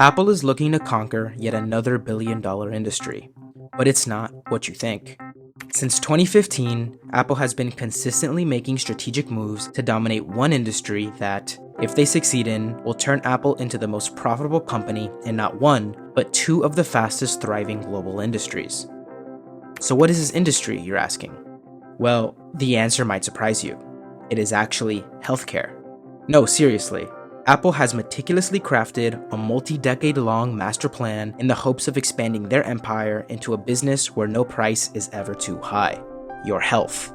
Apple is looking to conquer yet another billion-dollar industry, but it's not what you think. Since 2015, Apple has been consistently making strategic moves to dominate one industry that, if they succeed in, will turn Apple into the most profitable company in not one, but two of the fastest thriving global industries. So what is this industry, you're asking? Well, the answer might surprise you. It is actually healthcare. No, seriously. Apple has meticulously crafted a multi-decade-long master plan in the hopes of expanding their empire into a business where no price is ever too high: your health.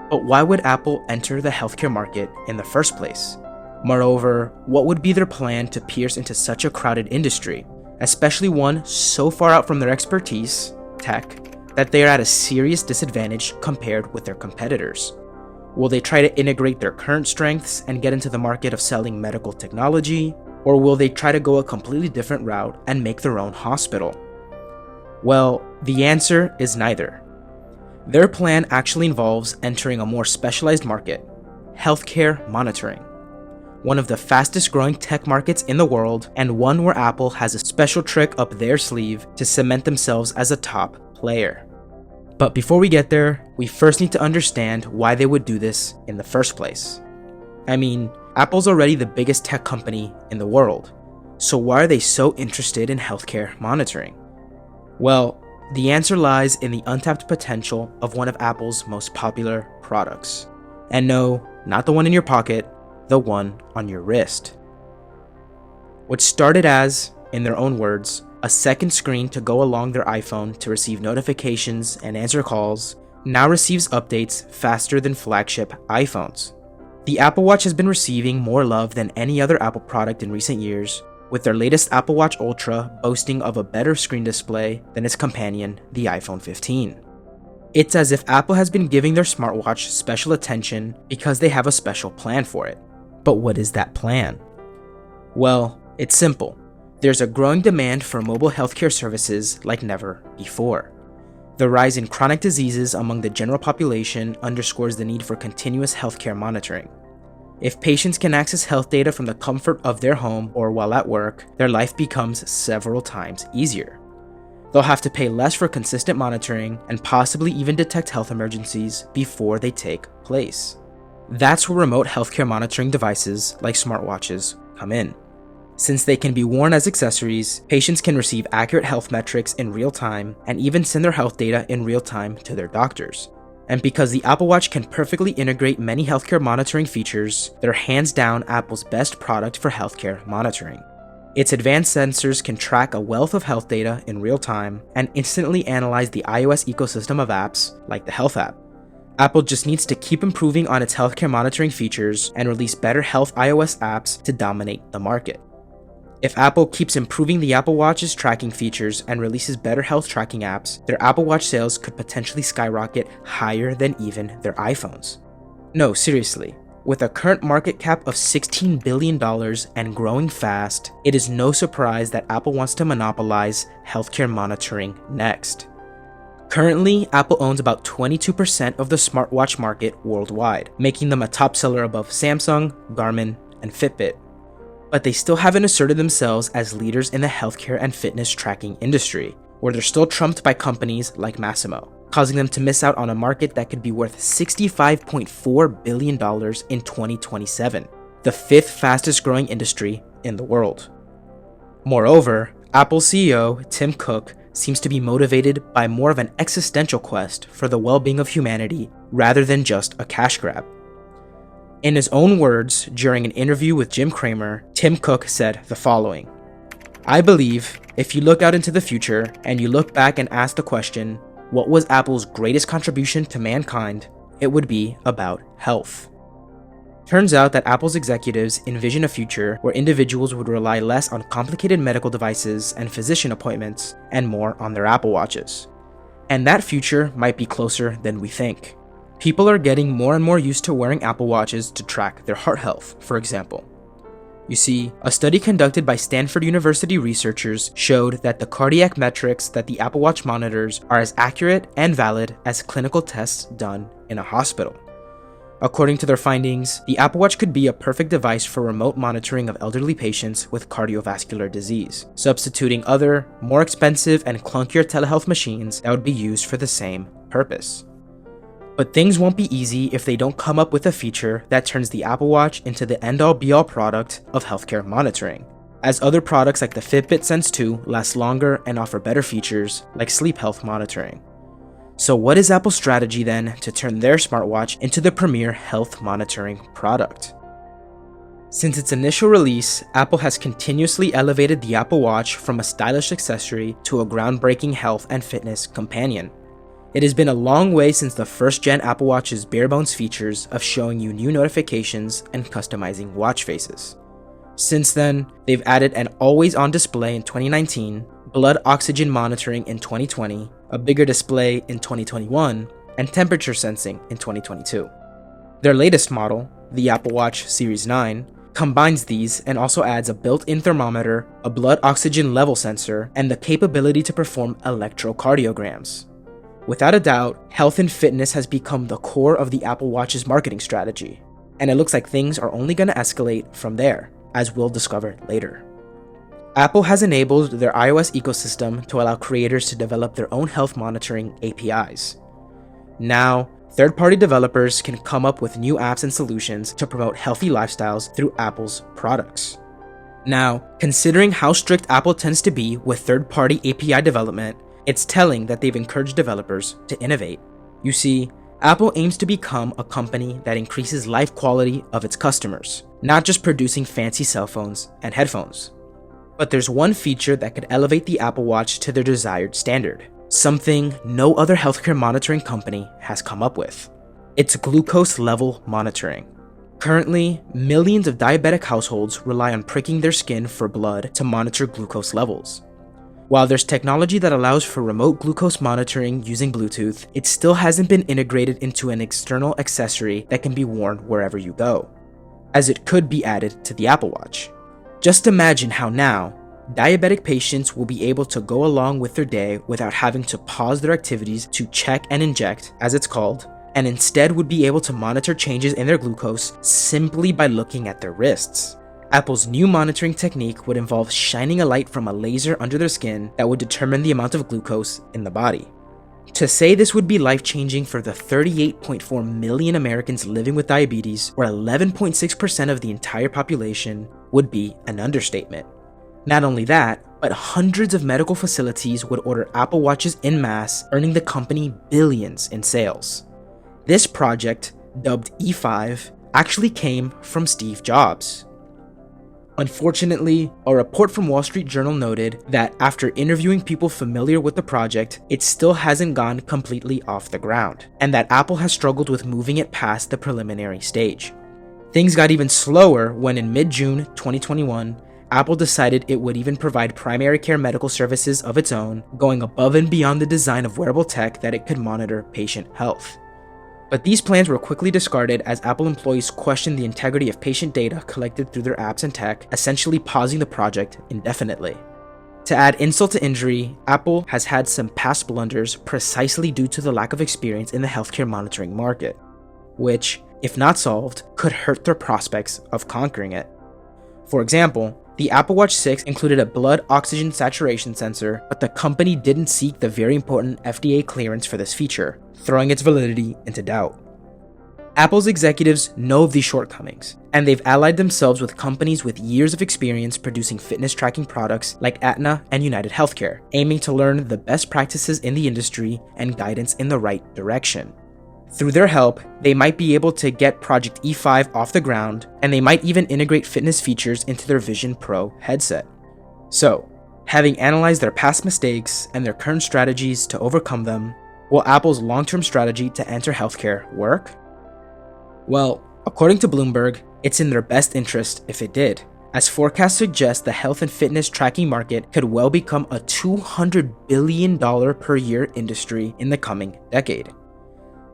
But why would Apple enter the healthcare market in the first place? Moreover, what would be their plan to pierce into such a crowded industry, especially one so far out from their expertise, tech, that they are at a serious disadvantage compared with their competitors? Will they try to integrate their current strengths and get into the market of selling medical technology? Or will they try to go a completely different route and make their own hospital? Well, the answer is neither. Their plan actually involves entering a more specialized market: healthcare monitoring. One of the fastest growing tech markets in the world, and one where Apple has a special trick up their sleeve to cement themselves as a top player. But before we get there, we first need to understand why they would do this in the first place. I mean, Apple's already the biggest tech company in the world, so why are they so interested in healthcare monitoring? Well, the answer lies in the untapped potential of one of Apple's most popular products. And no, not the one in your pocket, the one on your wrist. What started as, in their own words, a second screen to go along their iPhone to receive notifications and answer calls, now receives updates faster than flagship iPhones. The Apple Watch has been receiving more love than any other Apple product in recent years, with their latest Apple Watch Ultra boasting of a better screen display than its companion, the iPhone 15. It's as if Apple has been giving their smartwatch special attention because they have a special plan for it. But what is that plan? Well, it's simple. There's a growing demand for mobile healthcare services like never before. The rise in chronic diseases among the general population underscores the need for continuous healthcare monitoring. If patients can access health data from the comfort of their home or while at work, their life becomes several times easier. They'll have to pay less for consistent monitoring and possibly even detect health emergencies before they take place. That's where remote healthcare monitoring devices like smartwatches come in. Since they can be worn as accessories, patients can receive accurate health metrics in real time and even send their health data in real time to their doctors. And because the Apple Watch can perfectly integrate many healthcare monitoring features, they're hands down Apple's best product for healthcare monitoring. Its advanced sensors can track a wealth of health data in real time and instantly analyze the iOS ecosystem of apps like the Health app. Apple just needs to keep improving on its healthcare monitoring features and release better health iOS apps to dominate the market. If Apple keeps improving the Apple Watch's tracking features and releases better health tracking apps, their Apple Watch sales could potentially skyrocket higher than even their iPhones. No, seriously. With a current market cap of $16 billion and growing fast, it is no surprise that Apple wants to monopolize healthcare monitoring next. Currently, Apple owns about 22% of the smartwatch market worldwide, making them a top seller above Samsung, Garmin, and Fitbit. But they still haven't asserted themselves as leaders in the healthcare and fitness tracking industry, where they're still trumped by companies like Masimo, causing them to miss out on a market that could be worth $65.4 billion in 2027, the fifth fastest growing industry in the world. Moreover, Apple CEO Tim Cook seems to be motivated by more of an existential quest for the well-being of humanity rather than just a cash grab. In his own words, during an interview with Jim Cramer, Tim Cook said the following: "I believe if you look out into the future and you look back and ask the question, what was Apple's greatest contribution to mankind, it would be about health." Turns out that Apple's executives envision a future where individuals would rely less on complicated medical devices and physician appointments and more on their Apple Watches. And that future might be closer than we think. People are getting more and more used to wearing Apple Watches to track their heart health, for example. You see, a study conducted by Stanford University researchers showed that the cardiac metrics that the Apple Watch monitors are as accurate and valid as clinical tests done in a hospital. According to their findings, the Apple Watch could be a perfect device for remote monitoring of elderly patients with cardiovascular disease, substituting other, more expensive and clunkier telehealth machines that would be used for the same purpose. But things won't be easy if they don't come up with a feature that turns the Apple Watch into the end-all be-all product of healthcare monitoring, as other products like the Fitbit Sense 2 last longer and offer better features like sleep health monitoring. So what is Apple's strategy then to turn their smartwatch into the premier health monitoring product? Since its initial release, Apple has continuously elevated the Apple Watch from a stylish accessory to a groundbreaking health and fitness companion. It has been a long way since the first-gen Apple Watch's bare-bones features of showing you new notifications and customizing watch faces. Since then, they've added an always-on display in 2019, blood oxygen monitoring in 2020, a bigger display in 2021, and temperature sensing in 2022. Their latest model, the Apple Watch Series 9, combines these and also adds a built-in thermometer, a blood oxygen level sensor, and the capability to perform electrocardiograms. Without a doubt, health and fitness has become the core of the Apple Watch's marketing strategy, and it looks like things are only going to escalate from there, as we'll discover later. Apple has enabled their iOS ecosystem to allow creators to develop their own health monitoring APIs. Now, third-party developers can come up with new apps and solutions to promote healthy lifestyles through Apple's products. Now, considering how strict Apple tends to be with third-party API development, it's telling that they've encouraged developers to innovate. You see, Apple aims to become a company that increases life quality of its customers, not just producing fancy cell phones and headphones. But there's one feature that could elevate the Apple Watch to their desired standard, something no other healthcare monitoring company has come up with. It's glucose level monitoring. Currently, millions of diabetic households rely on pricking their skin for blood to monitor glucose levels. While there's technology that allows for remote glucose monitoring using Bluetooth, it still hasn't been integrated into an external accessory that can be worn wherever you go, as it could be added to the Apple Watch. Just imagine how now, diabetic patients will be able to go along with their day without having to pause their activities to check and inject, as it's called, and instead would be able to monitor changes in their glucose simply by looking at their wrists. Apple's new monitoring technique would involve shining a light from a laser under their skin that would determine the amount of glucose in the body. To say this would be life-changing for the 38.4 million Americans living with diabetes, or 11.6% of the entire population, would be an understatement. Not only that, but hundreds of medical facilities would order Apple Watches en masse, earning the company billions in sales. This project, dubbed E5, actually came from Steve Jobs. Unfortunately, a report from Wall Street Journal noted that after interviewing people familiar with the project, it still hasn't gone completely off the ground, and that Apple has struggled with moving it past the preliminary stage. Things got even slower when in mid-June 2021, Apple decided it would even provide primary care medical services of its own, going above and beyond the design of wearable tech that it could monitor patient health. But these plans were quickly discarded as Apple employees questioned the integrity of patient data collected through their apps and tech, essentially pausing the project indefinitely. To add insult to injury, Apple has had some past blunders precisely due to the lack of experience in the healthcare monitoring market, which, if not solved, could hurt their prospects of conquering it. For example, the Apple Watch 6 included a blood oxygen saturation sensor, but the company didn't seek the very important FDA clearance for this feature, throwing its validity into doubt. Apple's executives know of these shortcomings, and they've allied themselves with companies with years of experience producing fitness tracking products like Aetna and United Healthcare, aiming to learn the best practices in the industry and guidance in the right direction. Through their help, they might be able to get Project E5 off the ground, and they might even integrate fitness features into their Vision Pro headset. So, having analyzed their past mistakes and their current strategies to overcome them, will Apple's long-term strategy to enter healthcare work? Well, according to Bloomberg, it's in their best interest if it did, as forecasts suggest the health and fitness tracking market could well become a $200 billion per year industry in the coming decade.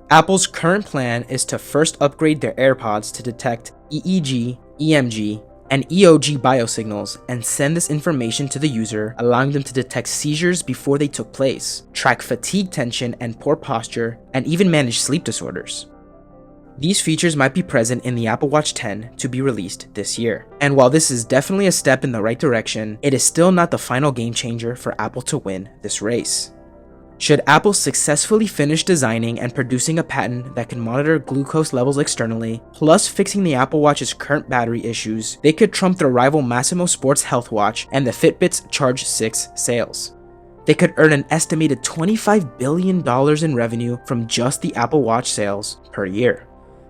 Apple's current plan is to first upgrade their AirPods to detect EEG, EMG, and EOG biosignals and send this information to the user, allowing them to detect seizures before they took place, track fatigue tension and poor posture, and even manage sleep disorders. These features might be present in the Apple Watch 10 to be released this year. And while this is definitely a step in the right direction, it is still not the final game changer for Apple to win this race. Should Apple successfully finish designing and producing a patent that can monitor glucose levels externally, plus fixing the Apple Watch's current battery issues, they could trump their rival Masimo Sports health watch and the Fitbit's Charge 6 sales. They could earn an estimated $25 billion in revenue from just the Apple Watch sales per year.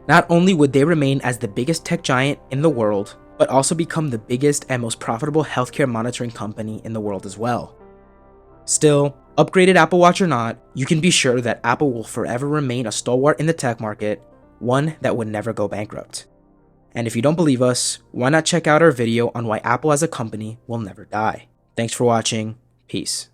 Not only would they remain as the biggest tech giant in the world, but also become the biggest and most profitable healthcare monitoring company in the world as well. Still, upgraded Apple Watch or not, you can be sure that Apple will forever remain a stalwart in the tech market, one that would never go bankrupt. And if you don't believe us, why not check out our video on why Apple as a company will never die. Thanks for watching. Peace.